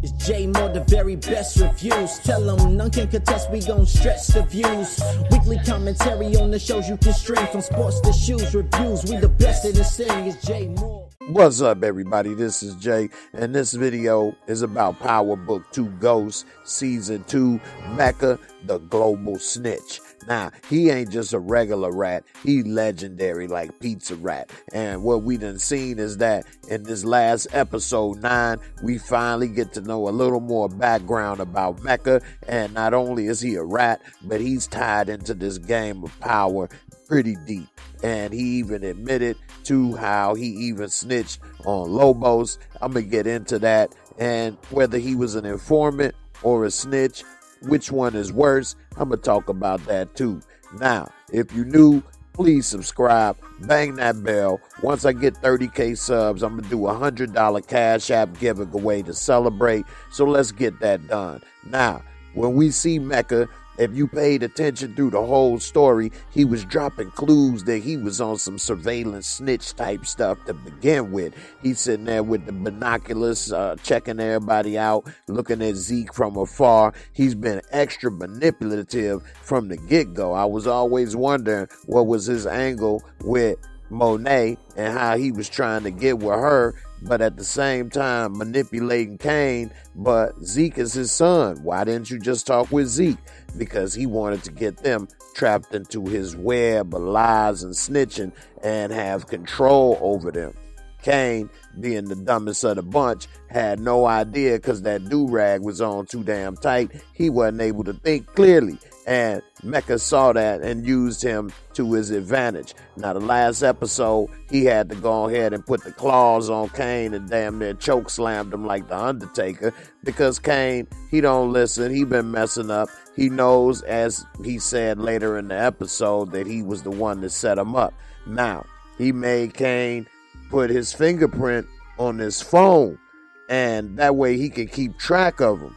It's J-Moore, the very best reviews. Tell them none can contest, we gon' stretch the views. Weekly commentary on the shows you can stream. From sports to shoes, reviews, we the best in the city. It's J-Moore. What's up, everybody? This is Jay, and this video is about Power Book 2 Ghost Season 2 Mecca, the Global Snitch. Now, he ain't just a regular rat, he legendary like Pizza Rat. And what we done seen is that in this last episode 9, we finally get to know a little more background about Mecca. And not only is he a rat, but he's tied into this game of power pretty deep. And he even admitted to how he even snitched on Lobos. I'm gonna get into that, and whether he was an informant or a snitch, which one is worse, I'm gonna talk about that too. Now, if you new, please subscribe, bang that bell. Once I get 30K subs, I'm gonna do a $100 Cash App giveaway to celebrate. So let's get that done. Now, when we see Mecca, if you paid attention through the whole story, he was dropping clues that he was on some surveillance snitch type stuff to begin with. He's sitting there with the binoculars, checking everybody out, looking at Zeke from afar. He's been extra manipulative from the get-go. I was always wondering what was his angle with Monet and how he was trying to get with her, but at the same time manipulating Kane. But Zeke is his son. Why didn't you just talk with Zeke? Because he wanted to get them trapped into his web of lies and snitching and have control over them. Kane, being the dumbest of the bunch, had no idea because that do-rag was on too damn tight. He wasn't able to think clearly. And Mecca saw that and used him to his advantage. Now, the last episode, he had to go ahead and put the claws on Kane and damn near choke slammed him like the Undertaker, because Kane, he don't listen. He been messing up. He knows, as he said later in the episode, that he was the one that set him up. Now, he made Kane put his fingerprint on his phone, and that way he can keep track of him.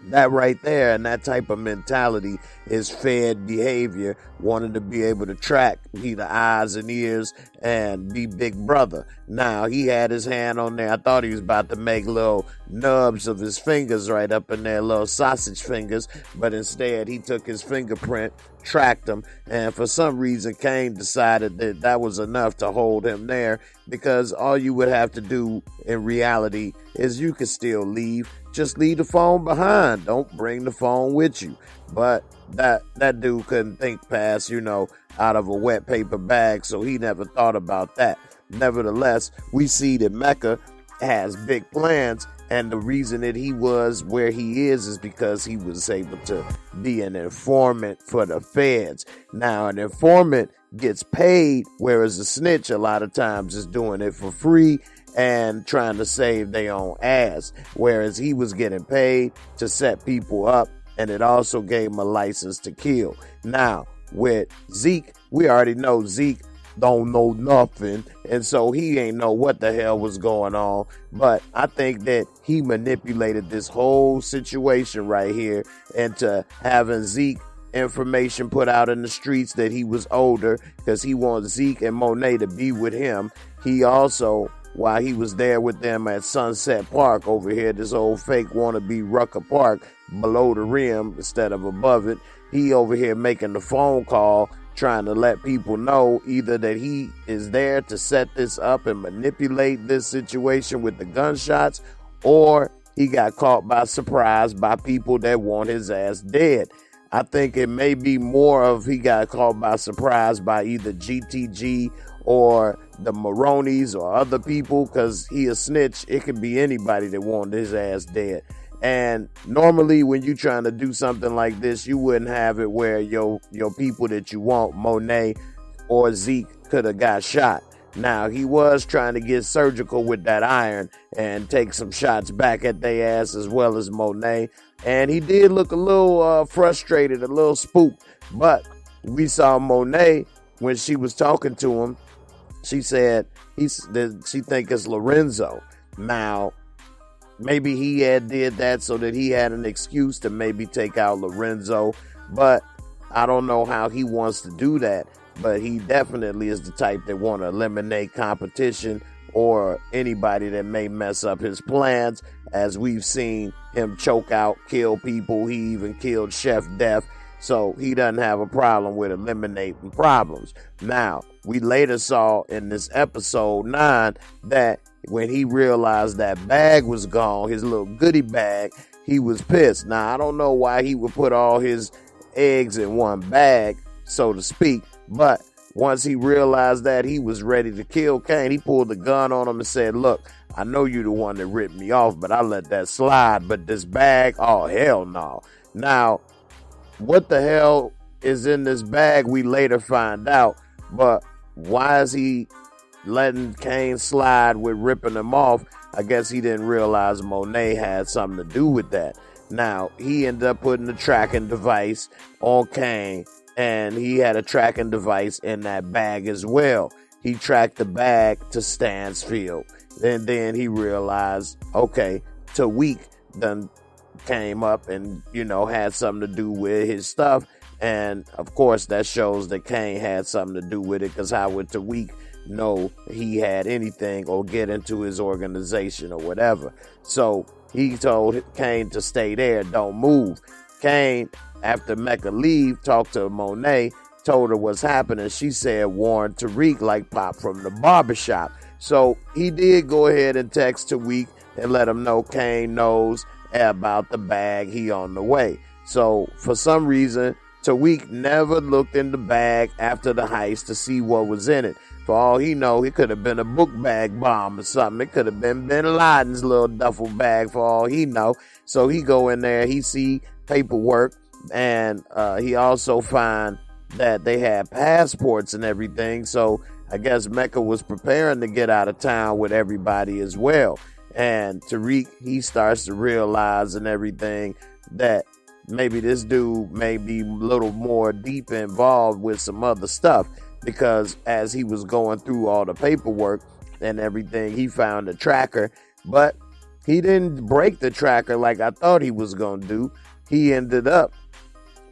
That right there, and that type of mentality is fed behavior, wanting to be able to track, be the eyes and ears, and be big brother. Now, he had his hand on there. I thought he was about to make little nubs of his fingers right up in there, little sausage fingers, but instead he took his fingerprint, tracked him, and for some reason Kane decided that that was enough to hold him there, because all you would have to do in reality is you could still leave. Just leave the phone behind. Don't bring the phone with you. But that dude couldn't think past, out of a wet paper bag, so he never thought about that. Nevertheless, we see that Mecca has big plans, and the reason that he was where he is because he was able to be an informant for the feds. Now, an informant gets paid, whereas a snitch a lot of times is doing it for free and trying to save their own ass, whereas he was getting paid to set people up, and it also gave him a license to kill. Now, with Zeke, we already know Zeke don't know nothing, and so he ain't know what the hell was going on. But I think that he manipulated this whole situation right here into having Zeke information put out in the streets that he was older, because he wants Zeke and Monet to be with him. He also, while he was there with them at Sunset Park over here, this old fake wannabe Rucker Park below the rim instead of above it, he over here making the phone call, trying to let people know either that he is there to set this up and manipulate this situation with the gunshots, or he got caught by surprise by people that want his ass dead. I think it may be more of he got caught by surprise by either GTG or the Maronis or other people, because he a snitch. It could be anybody that wanted his ass dead. And normally when you trying to do something like this, you wouldn't have it where your people that you want, Monet or Zeke, could have got shot. Now, he was trying to get surgical with that iron and take some shots back at their ass, as well as Monet. And he did look a little frustrated, a little spooked. But we saw Monet, when she was talking to him, she said she think it's Lorenzo. Now, maybe he had did that so that he had an excuse to maybe take out Lorenzo. But I don't know how he wants to do that. But he definitely is the type that want to eliminate competition or anybody that may mess up his plans. as we've seen him choke out, kill people. He even killed Chef Def. So he doesn't have a problem with eliminating problems. Now, we later saw in this episode 9 that when he realized that bag was gone, his little goodie bag, he was pissed. Now, I don't know why he would put all his eggs in one bag, so to speak, but once he realized that, he was ready to kill Kane. He pulled the gun on him and said, look, I know you the one that ripped me off, but I let that slide. But this bag, oh, hell no. Now, what the hell is in this bag, we later find out, but why is he letting Kane slide with ripping him off? I guess he didn't realize Monet had something to do with that. Now, he ended up putting the tracking device on Kane, and he had a tracking device in that bag as well. He tracked the bag to Stansfield. And then he realized, okay, Tariq done came up and, had something to do with his stuff. And, of course, that shows that Kane had something to do with it, because how would Tariq know he had anything or get into his organization or whatever? So he told Kane to stay there, don't move. Kane, after Mecca leave, talked to Monet, told her what's happening. She said warn Tariq like Pop from the barbershop. So he did go ahead and text Tariq and let him know Kane knows about the bag, he on the way. So for some reason, Tariq never looked in the bag after the heist to see what was in it. For all he know, it could have been a book bag bomb or something. It could have been Bin Laden's little duffel bag for all he know. So he go in there, he see paperwork, and he also find that they had passports and everything. So I guess Mecca was preparing to get out of town with everybody as well. And Tariq, he starts to realize and everything that maybe this dude may be a little more deep involved with some other stuff, because as he was going through all the paperwork and everything, he found a tracker, but he didn't break the tracker like I thought he was going to do. He ended up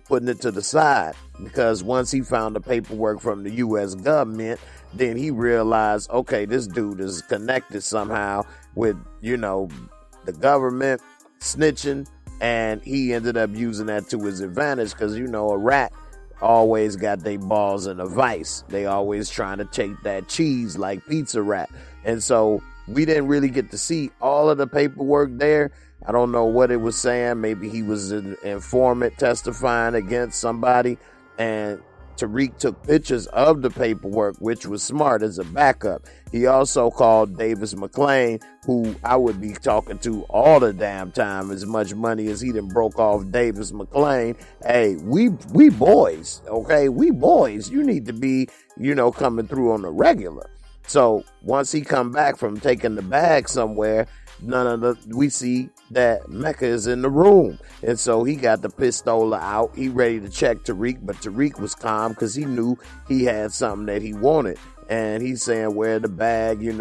putting it to the side, because once he found the paperwork from the U.S. government, then he realized, okay, this dude is connected somehow with, the government snitching, and he ended up using that to his advantage, because, a rat always got their balls in a vice. They always trying to take that cheese like Pizza Rat. And so we didn't really get to see all of the paperwork there. I don't know what it was saying. Maybe he was an informant testifying against somebody, and Tariq took pictures of the paperwork, which was smart as a backup. He also called Davis Mclean, who I would be talking to all the damn time, as much money as he done broke off Davis Mclean. Hey, we boys, okay? We boys. You need to be, coming through on the regular. So once he come back from taking the bag somewhere, we see that Mecca is in the room. And so he got the pistola out. He ready to check Tariq, but Tariq was calm because he knew he had something that he wanted. And he's saying, where the bag, you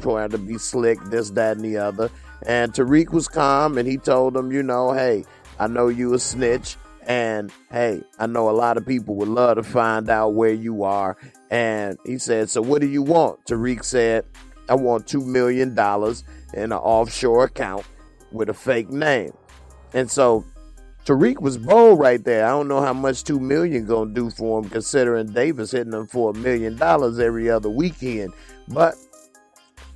trying to be slick, this, that, and the other. And Tariq was calm, and he told him, hey, I know you a snitch. And hey, I know a lot of people would love to find out where you are. And he said, so what do you want? Tariq said, I want $2 million in an offshore account with a fake name. And so Tariq was bold right there. I don't know how much $2 million gonna do for him, considering Davis hitting him for $1 million every other weekend. But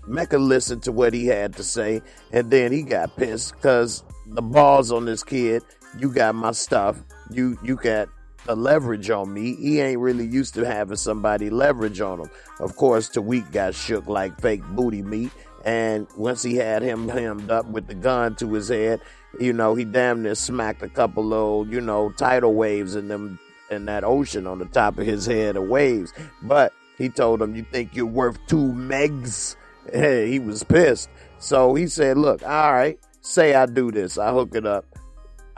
Mecca listened to what he had to say, and then he got pissed because the balls on this kid. You got my stuff. You got the leverage on me. He ain't really used to having somebody leverage on him. Of course, Tariq got shook like fake booty meat. And once he had him hemmed up with the gun to his head, he damn near smacked a couple of, tidal waves in that ocean on the top of his head of waves. But he told him, you think you're worth 2 megs? Hey, he was pissed. So he said, look, all right, say I do this. I hook it up.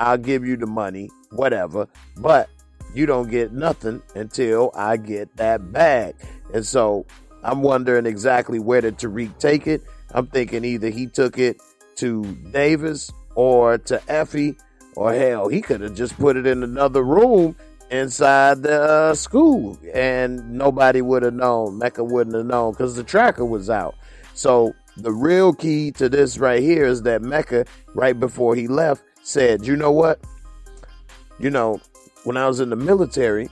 I'll give you the money, whatever, but you don't get nothing until I get that bag. And so I'm wondering exactly where did Tariq take it. I'm thinking either he took it to Davis or to Effie, or hell, he could have just put it in another room inside the school, and nobody would have known. Mecca wouldn't have known because the tracker was out. So the real key to this right here is that Mecca, right before he left, said, you know what? You know, when I was in the military,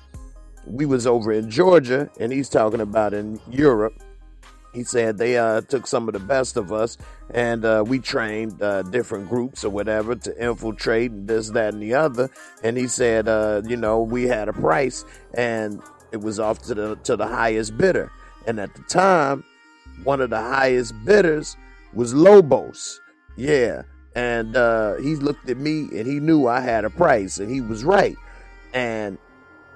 we was over in Georgia, and he's talking about in Europe. He said they took some of the best of us, and we trained different groups or whatever to infiltrate and this, that, and the other. And he said, you know, we had a price, and it was off to the highest bidder. And at the time, one of the highest bidders was Lobos. Yeah. And he looked at me, and he knew I had a price, and he was right. And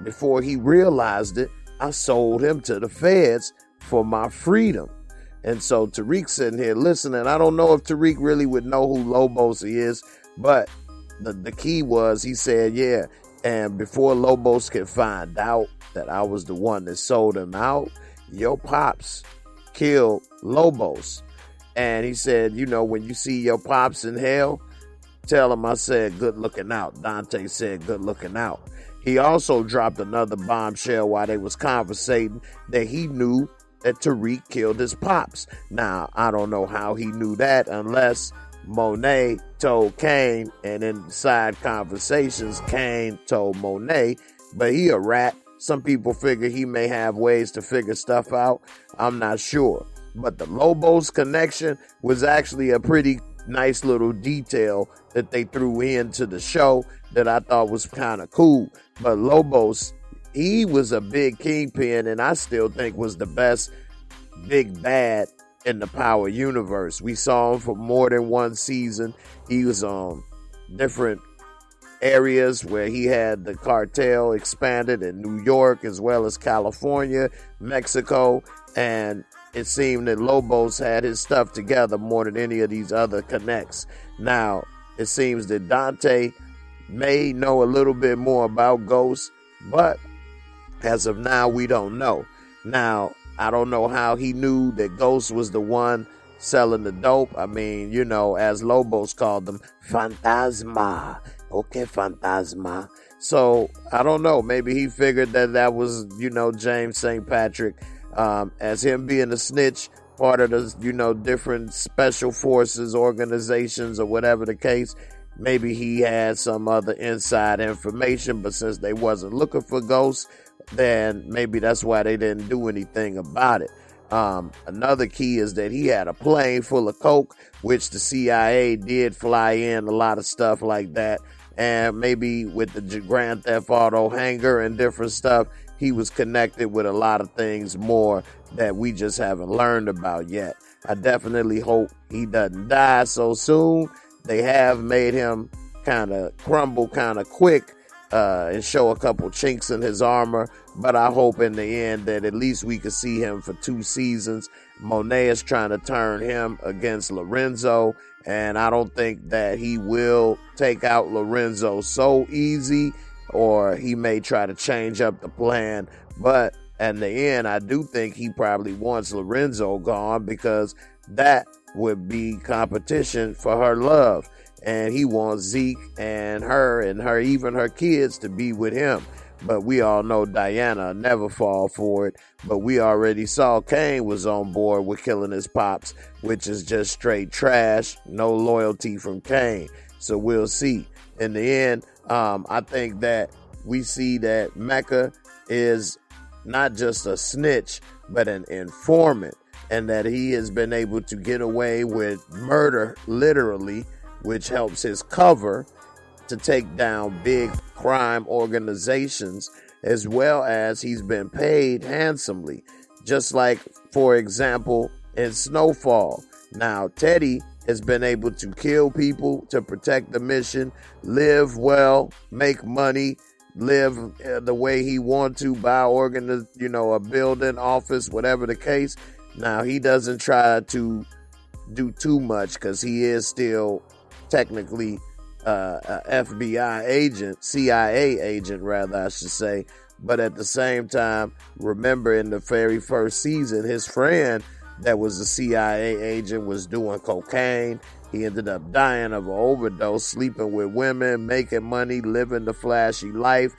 before he realized it, I sold him to the feds for my freedom. And so Tariq sitting here listening. I don't know if Tariq really would know who Lobos is, but the key was, he said, yeah. And before Lobos could find out that I was the one that sold him out, your pops killed Lobos. And he said, you know, when you see your pops in hell, tell him I said good looking out. Dante said good looking out. He also dropped another bombshell while they was conversating, that he knew that Tariq killed his pops. Now, I don't know how he knew that unless Monet told Kane, and in side conversations, Kane told Monet, but he a rat. Some people figure he may have ways to figure stuff out. I'm not sure. But the Lobos connection was actually a pretty nice little detail that they threw into the show that I thought was kind of cool. But Lobos, he was a big kingpin, and I still think was the best big bad in the Power universe. We saw him for more than one season. He was on different areas where he had the cartel expanded in New York as well as California, Mexico, and it seemed that Lobos had his stuff together more than any of these other connects. Now, it seems that Dante may know a little bit more about Ghost, but as of now, we don't know. Now, I don't know how he knew that Ghost was the one selling the dope. I mean, you know, as Lobos called them, Fantasma. Okay, Fantasma. So, I don't know. Maybe he figured that was, you know, James St. Patrick. As him being a snitch, part of the, you know, different special forces organizations or whatever the case, maybe he had some other inside information, but since they wasn't looking for Ghosts, then maybe that's why they didn't do anything about it. Another key is that he had a plane full of coke, which the CIA did fly in a lot of stuff like that. And maybe with the Grand Theft Auto hangar and different stuff, he was connected with a lot of things more that we just haven't learned about yet. I definitely hope he doesn't die so soon. They have made him kind of crumble kind of quick and show a couple chinks in his armor. But I hope in the end that at least we could see him for 2 seasons. Monet is trying to turn him against Lorenzo, and I don't think that he will take out Lorenzo so easy, or he may try to change up the plan. But in the end, I do think he probably wants Lorenzo gone, because that would be competition for her love. And he wants Zeke and her even her kids to be with him. But we all know Diana never fall for it. But we already saw Kane was on board with killing his pops, which is just straight trash. No loyalty from Kane. So we'll see. In the end, I think that we see that Mecca is not just a snitch, but an informant, and that he has been able to get away with murder, literally, which helps his cover to take down big crime organizations, as well as he's been paid handsomely. Just like, for example, in Snowfall. Now, Teddy has been able to kill people to protect the mission, live well, make money, live the way he wants to, buy a building, office, whatever the case. Now, he doesn't try to do too much, because he is still technically a FBI agent, CIA agent rather, I should say. But at the same time, remember in the very first season, his friend that was a CIA agent was doing cocaine. He ended up dying of an overdose, sleeping with women, making money, living the flashy life.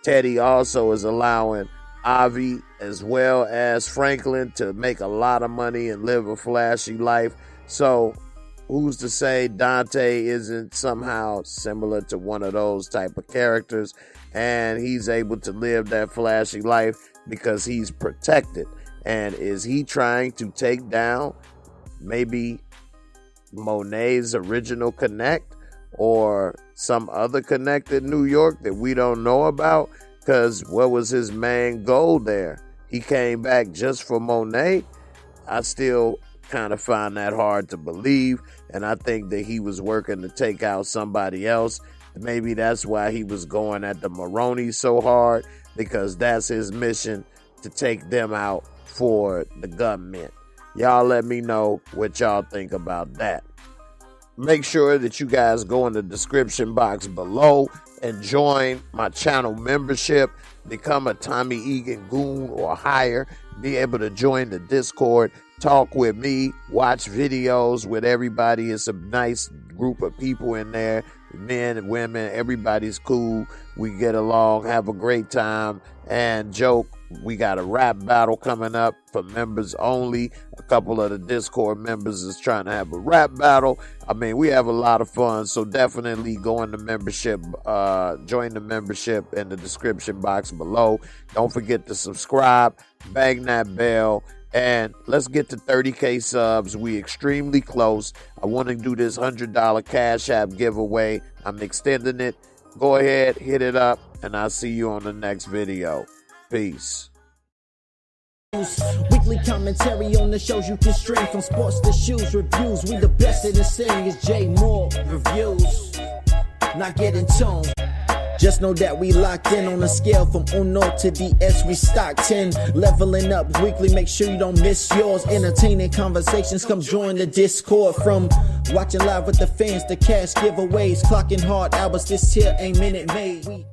Teddy also is allowing Avi as well as Franklin to make a lot of money and live a flashy life. So who's to say Dante isn't somehow similar to one of those type of characters, and he's able to live that flashy life because he's protected? And is he trying to take down maybe Monet's original connect or some other connect in New York that we don't know about? Because what was his main goal there? He came back just for Monet? I still kind of find that hard to believe, and I think that he was working to take out somebody else. Maybe that's why he was going at the Maroney so hard, because that's his mission, to take them out for the government. Y'all let me know what y'all think about that. Make sure that you guys go in the description box below and join my channel membership. Become a Tommy Egan goon or higher. Be able to join the Discord, talk with me, watch videos with everybody. It's a nice group of people in there, men and women. Everybody's cool. We get along, have a great time, and joke. We got a rap battle coming up for members only. A couple of the Discord members is trying to have a rap battle. I mean, we have a lot of fun, so definitely go in the membership, join the membership in the description box below. Don't forget to subscribe, bang that bell, and let's get to 30K subs. We extremely close. I want to do this $100 Cash App giveaway. I'm extending it. Go ahead, hit it up, and I'll see you on the next video. Peace. Weekly commentary on the shows you can stream, from sports to shoes reviews. We the best in the city. It's JAYMOOREREVIEWS. Not getting tuned. Just know that we locked in on a scale from Uno to DS. We stock 10, leveling up weekly. Make sure you don't miss yours. Entertaining conversations. Come join the Discord. From watching live with the fans to cash giveaways, clocking hard hours. This here ain't Minute Maid.